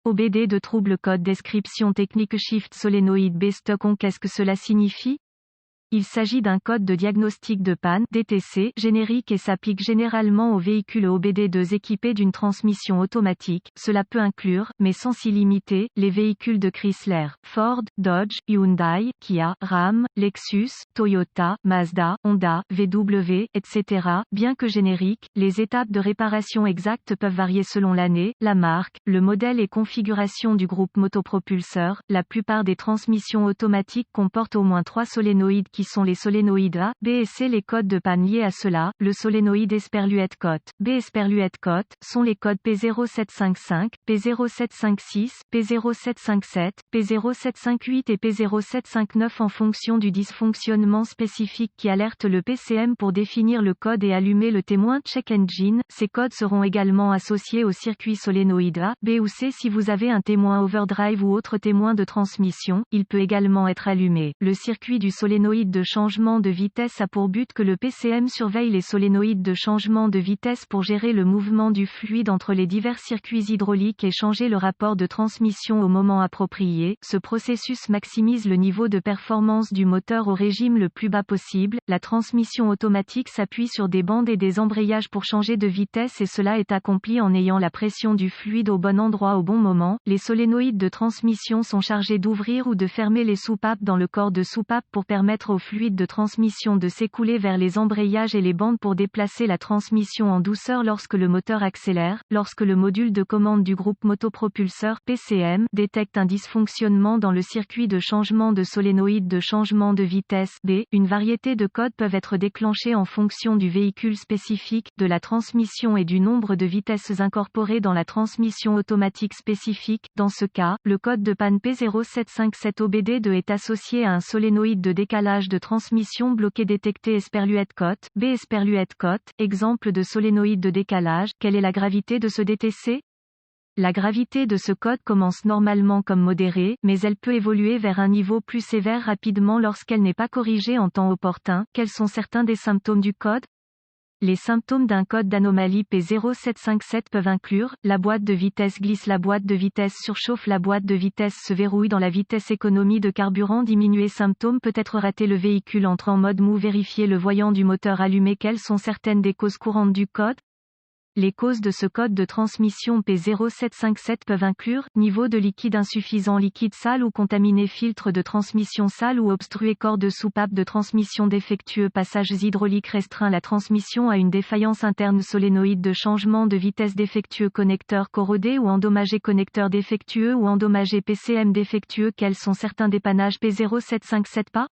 OBD de trouble code description technique Shift solénoïde B stock on. Qu'est-ce que cela signifie? Il s'agit d'un code de diagnostic de panne (DTC) générique et s'applique généralement aux véhicules OBD2 équipés d'une transmission automatique. Cela peut inclure, mais sans s'y limiter, les véhicules de Chrysler, Ford, Dodge, Hyundai, Kia, Ram, Lexus, Toyota, Mazda, Honda, VW, etc. Bien que génériques, les étapes de réparation exactes peuvent varier selon l'année, la marque, le modèle et configuration du groupe motopropulseur. La plupart des transmissions automatiques comportent au moins 3 solénoïdes qui sont les solénoïdes A, B et C. Les codes de panne liés à cela, le solénoïde Esperluette Cote, B Esperluette Cote, sont les codes P0755, P0756, P0757, P0758 et P0759 en fonction du dysfonctionnement spécifique qui alerte le PCM pour définir le code et allumer le témoin check engine. Ces codes seront également associés au circuit solénoïde A, B ou C si vous avez un témoin overdrive ou autre témoin de transmission, il peut également être allumé. Le circuit du solénoïde de changement de vitesse a pour but que le PCM surveille les solénoïdes de changement de vitesse pour gérer le mouvement du fluide entre les divers circuits hydrauliques et changer le rapport de transmission au moment approprié. Ce processus maximise le niveau de performance du moteur au régime le plus bas possible. La transmission automatique s'appuie sur des bandes et des embrayages pour changer de vitesse et cela est accompli en ayant la pression du fluide au bon endroit au bon moment. Les solénoïdes de transmission sont chargés d'ouvrir ou de fermer les soupapes dans le corps de soupape pour permettre au fluide de transmission de s'écouler vers les embrayages et les bandes pour déplacer la transmission en douceur lorsque le moteur accélère. Lorsque le module de commande du groupe motopropulseur PCM détecte un dysfonctionnement dans le circuit de changement de solénoïde de changement de vitesse B, une variété de codes peuvent être déclenchés en fonction du véhicule spécifique, de la transmission et du nombre de vitesses incorporées dans la transmission automatique spécifique. Dans ce cas, le code de panne P0757OBD2 est associé à un solénoïde de décalage de transmission bloqué détecté Esperluette Cote, B Esperluette Cote, exemple de solénoïde de décalage. Quelle est la gravité de ce DTC? La gravité de ce code commence normalement comme modérée, mais elle peut évoluer vers un niveau plus sévère rapidement lorsqu'elle n'est pas corrigée en temps opportun. Quels sont certains des symptômes du code? Les symptômes d'un code d'anomalie P0757 peuvent inclure, la boîte de vitesse glisse, la boîte de vitesse surchauffe, la boîte de vitesse se verrouille dans la vitesse, économie de carburant diminuée. Symptômes peut-être raté, le véhicule entre en mode mou, vérifier le voyant du moteur allumé. Quelles sont certaines des causes courantes du code? Les causes de ce code de transmission P0757 peuvent inclure, niveau de liquide insuffisant, liquide sale ou contaminé, filtre de transmission sale ou obstrué, corps de soupape de transmission défectueux, passages hydrauliques restreints, la transmission a une défaillance interne, solénoïde de changement de vitesse défectueux, connecteur corrodé ou endommagé, connecteur défectueux ou endommagé, PCM défectueux. Quels sont certains dépannages P0757 pas?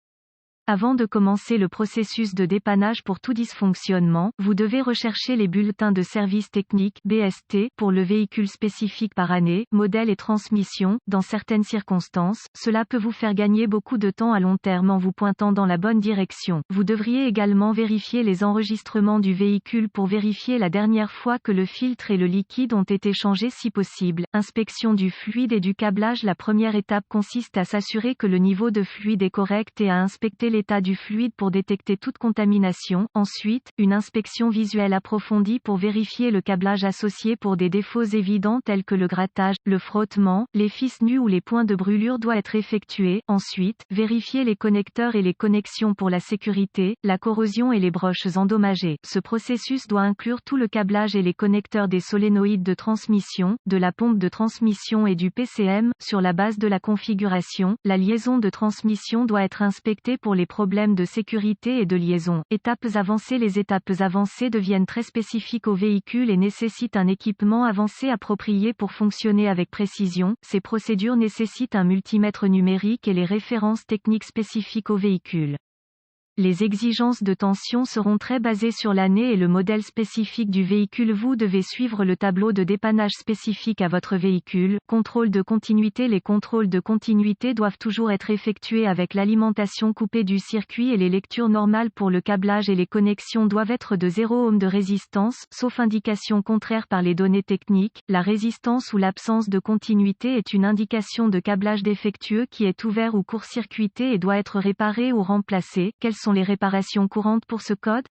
Avant de commencer le processus de dépannage pour tout dysfonctionnement, vous devez rechercher les bulletins de service technique (BST) pour le véhicule spécifique par année, modèle et transmission. Dans certaines circonstances, cela peut vous faire gagner beaucoup de temps à long terme en vous pointant dans la bonne direction. Vous devriez également vérifier les enregistrements du véhicule pour vérifier la dernière fois que le filtre et le liquide ont été changés si possible. Inspection du fluide et du câblage. La première étape consiste à s'assurer que le niveau de fluide est correct et à inspecter l'état du fluide pour détecter toute contamination. Ensuite, une inspection visuelle approfondie pour vérifier le câblage associé pour des défauts évidents tels que le grattage, le frottement, les fils nus ou les points de brûlure doit être effectué. Ensuite, vérifier les connecteurs et les connexions pour la sécurité, la corrosion et les broches endommagées. Ce processus doit inclure tout le câblage et les connecteurs des solénoïdes de transmission, de la pompe de transmission et du PCM. Sur la base de la configuration, la liaison de transmission doit être inspectée pour les problèmes de sécurité et de liaison. Étapes avancées. Les étapes avancées deviennent très spécifiques au véhicule et nécessitent un équipement avancé approprié pour fonctionner avec précision. Ces procédures nécessitent un multimètre numérique et les références techniques spécifiques au véhicule. Les exigences de tension seront très basées sur l'année et le modèle spécifique du véhicule. Vous devez suivre le tableau de dépannage spécifique à votre véhicule. Contrôle de continuité. Les contrôles de continuité doivent toujours être effectués avec l'alimentation coupée du circuit et les lectures normales pour le câblage et les connexions doivent être de 0 ohm de résistance, sauf indication contraire par les données techniques. La résistance ou l'absence de continuité est une indication de câblage défectueux qui est ouvert ou court-circuité et doit être réparé ou remplacé. Quelles sont les réparations courantes pour ce code?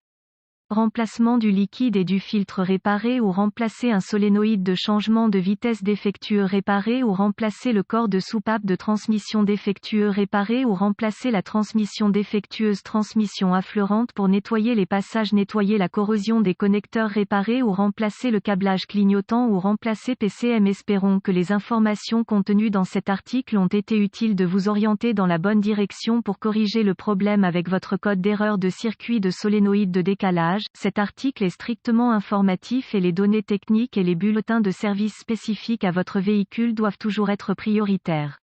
remplacement du liquide et du filtre réparé ou remplacer un solénoïde de changement de vitesse défectueux réparé ou remplacer le corps de soupape de transmission défectueux réparé ou remplacer la transmission défectueuse transmission affleurante pour nettoyer les passages, nettoyer la corrosion des connecteurs réparés ou remplacer le câblage clignotant ou remplacer PCM. Espérons que les informations contenues dans cet article ont été utiles de vous orienter dans la bonne direction pour corriger le problème avec votre code d'erreur de circuit de solénoïde de décalage. Cet article est strictement informatif et les données techniques et les bulletins de service spécifiques à votre véhicule doivent toujours être prioritaires.